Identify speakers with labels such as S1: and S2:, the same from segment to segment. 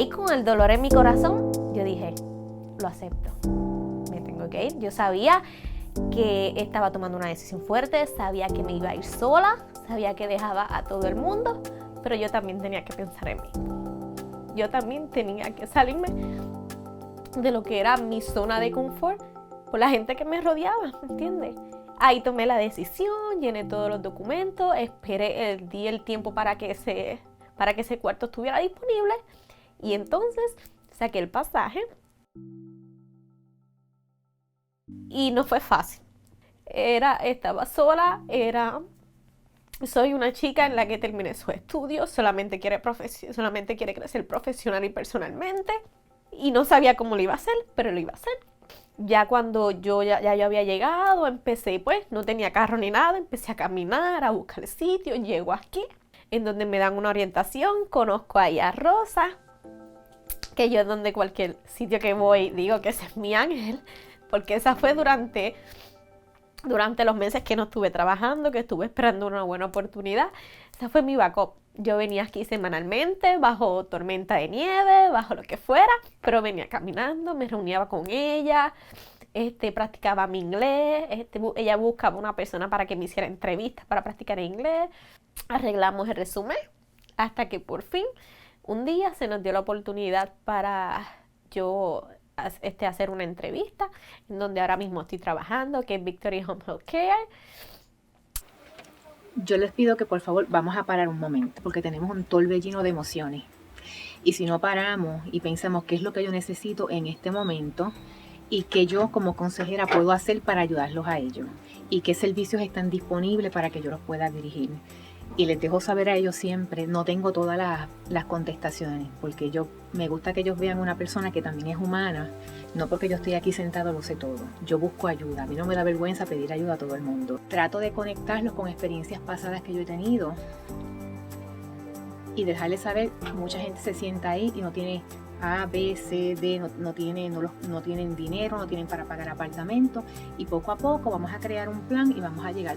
S1: ahí con el dolor en mi corazón, yo dije, lo acepto, me tengo que ir. Yo sabía que estaba tomando una decisión fuerte, sabía que me iba a ir sola, sabía que dejaba a todo el mundo, pero yo también tenía que pensar en mí. Yo también tenía que salirme de lo que era mi zona de confort por la gente que me rodeaba, ¿me entiendes? Ahí tomé la decisión, llené todos los documentos, esperé el tiempo para que ese cuarto estuviera disponible y entonces saqué el pasaje. Y no fue fácil. Estaba sola, soy una chica en la que terminé sus estudios, solamente quiere crecer profesional y personalmente. Y no sabía cómo lo iba a hacer, pero lo iba a hacer. Ya cuando yo había llegado, empecé, pues, no tenía carro ni nada, empecé a caminar, a buscar el sitio, llego aquí, en donde me dan una orientación, conozco ahí a Rosa, que yo donde cualquier sitio que voy digo que ese es mi ángel, porque esa fue durante los meses que no estuve trabajando, que estuve esperando una buena oportunidad. Esa fue mi backup. Yo venía aquí semanalmente, bajo tormenta de nieve, bajo lo que fuera, pero venía caminando, me reunía con ella, practicaba mi inglés, ella buscaba una persona para que me hiciera entrevistas para practicar inglés, arreglamos el resumen, hasta que por fin, un día se nos dio la oportunidad para yo hacer una entrevista, en donde ahora mismo estoy trabajando, que es Victory Home Health Care.
S2: Yo les pido que por favor vamos a parar un momento, porque tenemos un torbellino de emociones. Y si no paramos y pensamos qué es lo que yo necesito en este momento y qué yo como consejera puedo hacer para ayudarlos a ellos y qué servicios están disponibles para que yo los pueda dirigir. Y les dejo saber a ellos siempre, no tengo todas las contestaciones, porque me gusta que ellos vean una persona que también es humana, no porque yo estoy aquí sentado lo sé todo. Yo busco ayuda, a mí no me da vergüenza pedir ayuda a todo el mundo. Trato de conectarlos con experiencias pasadas que yo he tenido y dejarles saber, mucha gente se sienta ahí y no tiene A, B, C, D, no tienen dinero, no tienen para pagar apartamentos, y poco a poco vamos a crear un plan y vamos a llegar.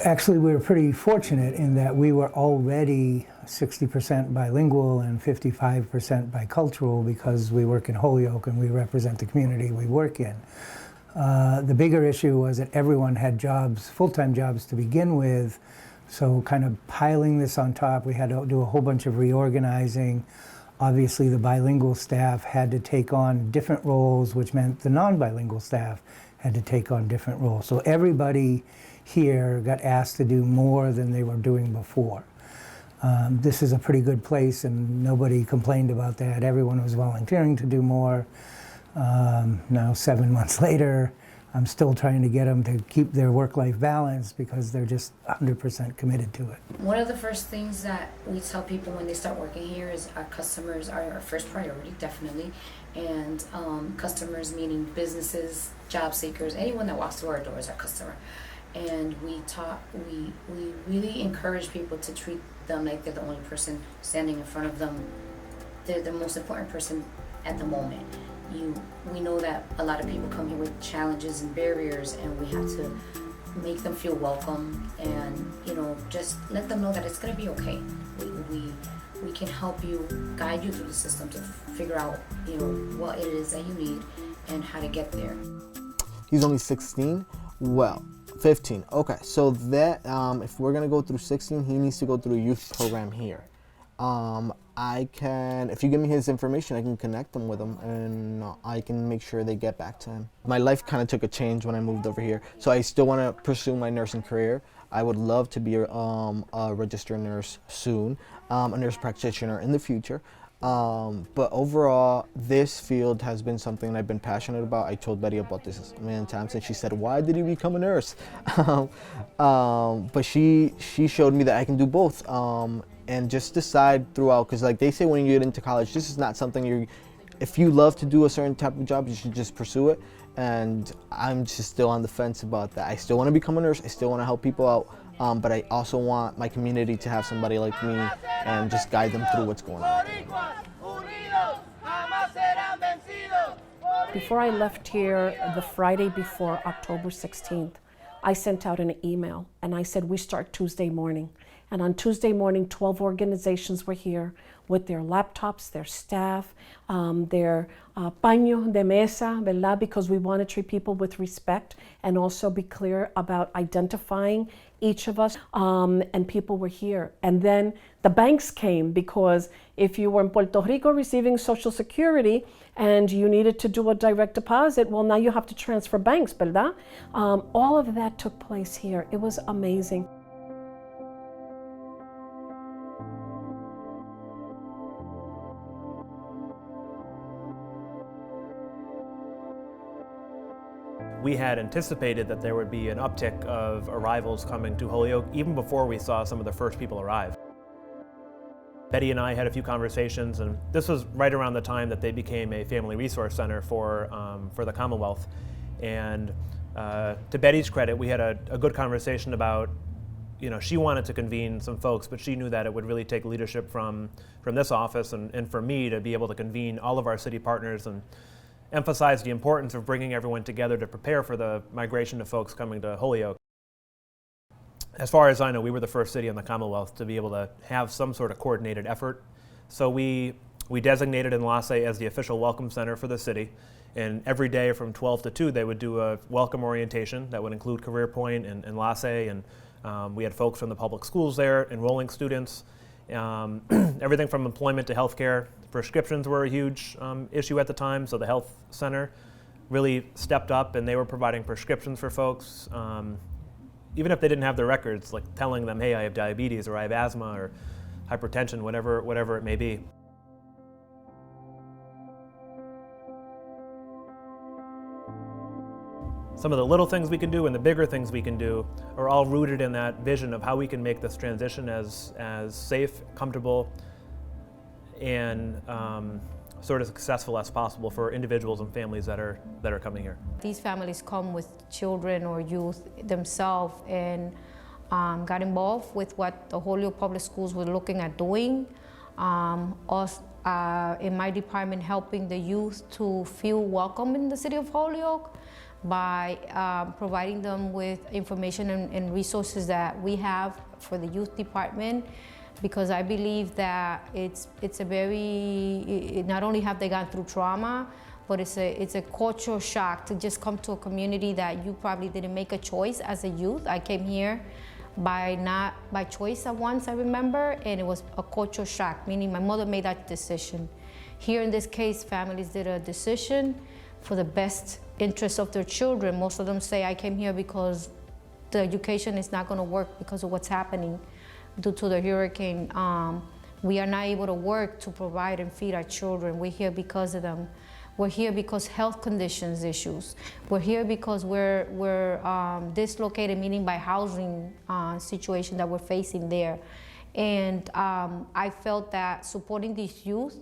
S3: Actually, we were pretty fortunate in that we were already 60% bilingual and 55% bicultural because we work in Holyoke and we represent the community we work in. The bigger issue was that everyone had jobs, full-time jobs to begin with, so kind of piling this on top, we had to do a whole bunch of reorganizing. Obviously, the bilingual staff had to take on different roles, which meant the non-bilingual staff had to take on different roles. So everybody here got asked to do more than they were doing before. This is a pretty good place and nobody complained about that. Everyone was volunteering to do more. Now 7 months later, I'm still trying to get them to keep their work-life balance because they're just 100% committed to it.
S4: One of the first things that we tell people when they start working here is our customers are our first priority, definitely. And customers meaning businesses, job seekers, anyone that walks through our doors, our customer. And we really encourage people to treat them like they're the only person standing in front of them. They're the most important person at the moment. We know that a lot of people come here with challenges and barriers, and we have to make them feel welcome and, just let them know that it's going to be okay. We can help you, guide you through the system to figure out, what it is that you need and how to get there.
S5: He's only 16? Well, 15. Okay, so that if we're gonna go through 16, he needs to go through a youth program here. If you give me his information, I can connect them with him and I can make sure they get back to him. My life kind of took a change when I moved over here, so I still want to pursue my nursing career. I would love to be a registered nurse soon, a nurse practitioner in the future. But overall, this field has been something I've been passionate about. I told Betty about this a million times, and she said, "Why did you become a nurse?" But she showed me that I can do both, and just decide throughout. Because like they say, when you get into college, this is not something if you love to do a certain type of job, you should just pursue it. And I'm just still on the fence about that. I still want to become a nurse. I still want to help people out. But I also want my community to have somebody like me and just guide them through what's going on.
S6: Before I left here, the Friday before October 16th, I sent out an email and I said, we start Tuesday morning. And on Tuesday morning, 12 organizations were here with their laptops, their staff, their paño de mesa, ¿verdad? Because we want to treat people with respect and also be clear about identifying each of us. And people were here. And then the banks came, because if you were in Puerto Rico receiving Social Security and you needed to do a direct deposit, well, now you have to transfer banks, ¿verdad? All of that took place here. It was amazing.
S7: We had anticipated that there would be an uptick of arrivals coming to Holyoke even before we saw some of the first people arrive. Betty and I had a few conversations, and this was right around the time that they became a family resource center for the Commonwealth. And to Betty's credit, we had a good conversation about, she wanted to convene some folks, but she knew that it would really take leadership from this office and for me to be able to convene all of our city partners and emphasize the importance of bringing everyone together to prepare for the migration of folks coming to Holyoke. As far as I know, we were the first city in the Commonwealth to be able to have some sort of coordinated effort. So we designated Enlace as the official welcome center for the city. And every day from 12 to 2, they would do a welcome orientation that would include CareerPoint and Enlace. And we had folks from the public schools there, enrolling students, everything from employment to healthcare. Prescriptions were a huge issue at the time, so the health center really stepped up and they were providing prescriptions for folks. Even if they didn't have their records, like telling them, hey, I have diabetes or I have asthma or hypertension, whatever it may be. Some of the little things we can do and the bigger things we can do are all rooted in that vision of how we can make this transition as safe, comfortable, and sort of successful as possible for individuals and families that are coming here.
S4: These families come with children or youth themselves and got involved with what the Holyoke Public Schools were looking at doing. Us, in my department, helping the youth to feel welcome in the city of Holyoke by providing them with information and resources that we have for the youth department. Because I believe that it's a very, not only have they gone through trauma, but it's a cultural shock to just come to a community that you probably didn't make a choice as a youth. I came here not by choice at once, I remember, and it was a cultural shock, meaning my mother made that decision. Here in this case, families did a decision for the best interest of their children. Most of them say, I came here because the education is not gonna work because of what's happening. Due to the hurricane, we are not able to work to provide and feed our children. We're here because of them. We're here because health conditions issues. We're here because we're dislocated, meaning by housing situation that we're facing there. And I felt that supporting these youth,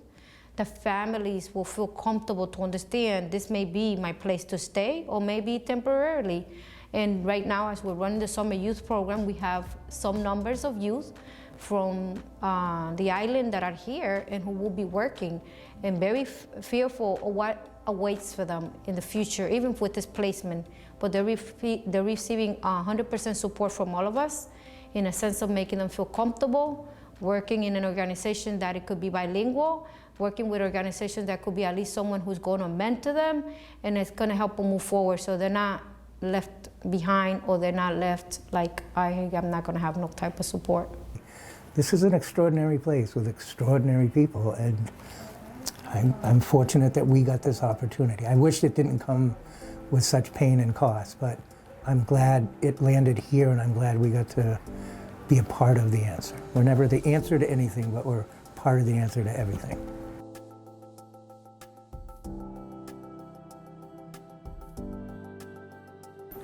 S4: the families will feel comfortable to understand this may be my place to stay or maybe temporarily. And right now, as we're running the summer youth program, we have some numbers of youth from the island that are here and who will be working and very fearful of what awaits for them in the future, even with this placement. But they're receiving 100% support from all of us in a sense of making them feel comfortable, working in an organization that it could be bilingual, working with organizations that could be at least someone who's going to mentor them, and it's going to help them move forward so they're not left behind or they're not left like I'm not going to have no type of support.
S3: This is an extraordinary place with extraordinary people, and I'm fortunate that we got this opportunity. I wish it didn't come with such pain and cost, but I'm glad it landed here, and I'm glad we got to be a part of the answer. We're never the answer to anything, but we're part of the answer to everything.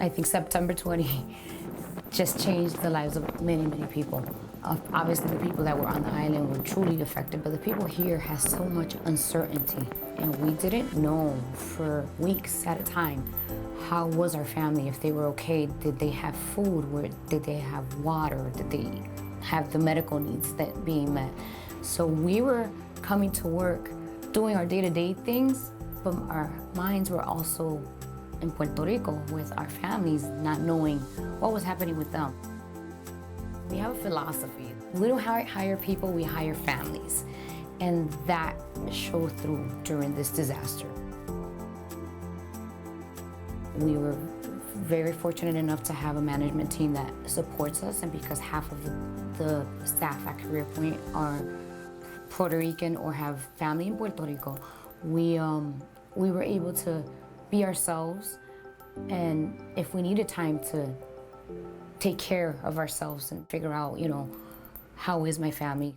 S8: I think September 20 just changed the lives of many, many people. Obviously, the people that were on the island were truly affected, but the people here had so much uncertainty, and we didn't know for weeks at a time how was our family, if they were okay, did they have food, did they have water, did they have the medical needs that being met. So we were coming to work, doing our day-to-day things, but our minds were also in Puerto Rico with our families, not knowing what was happening with them. We have a philosophy. We don't hire people, we hire families. And that showed through during this disaster. We were very fortunate enough to have a management team that supports us, and because half of the staff at CareerPoint are Puerto Rican or have family in Puerto Rico, we were able to be ourselves, and if we needed time to take care of ourselves and figure out, how is my family?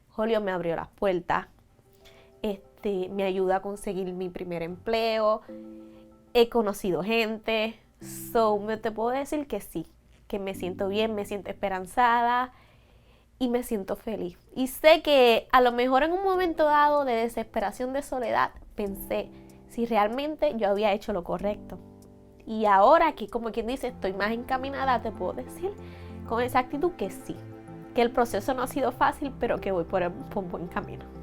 S1: Julio me abrió las puertas, me ayuda a conseguir mi primer empleo, he conocido gente, te puedo decir que sí, que me siento bien, me siento esperanzada y me siento feliz. Y sé que a lo mejor en un momento dado de desesperación, de soledad, pensé si realmente yo había hecho lo correcto. Y ahora que, como quien dice, estoy más encaminada, te puedo decir con esa actitud que sí, que el proceso no ha sido fácil, pero que voy por buen camino.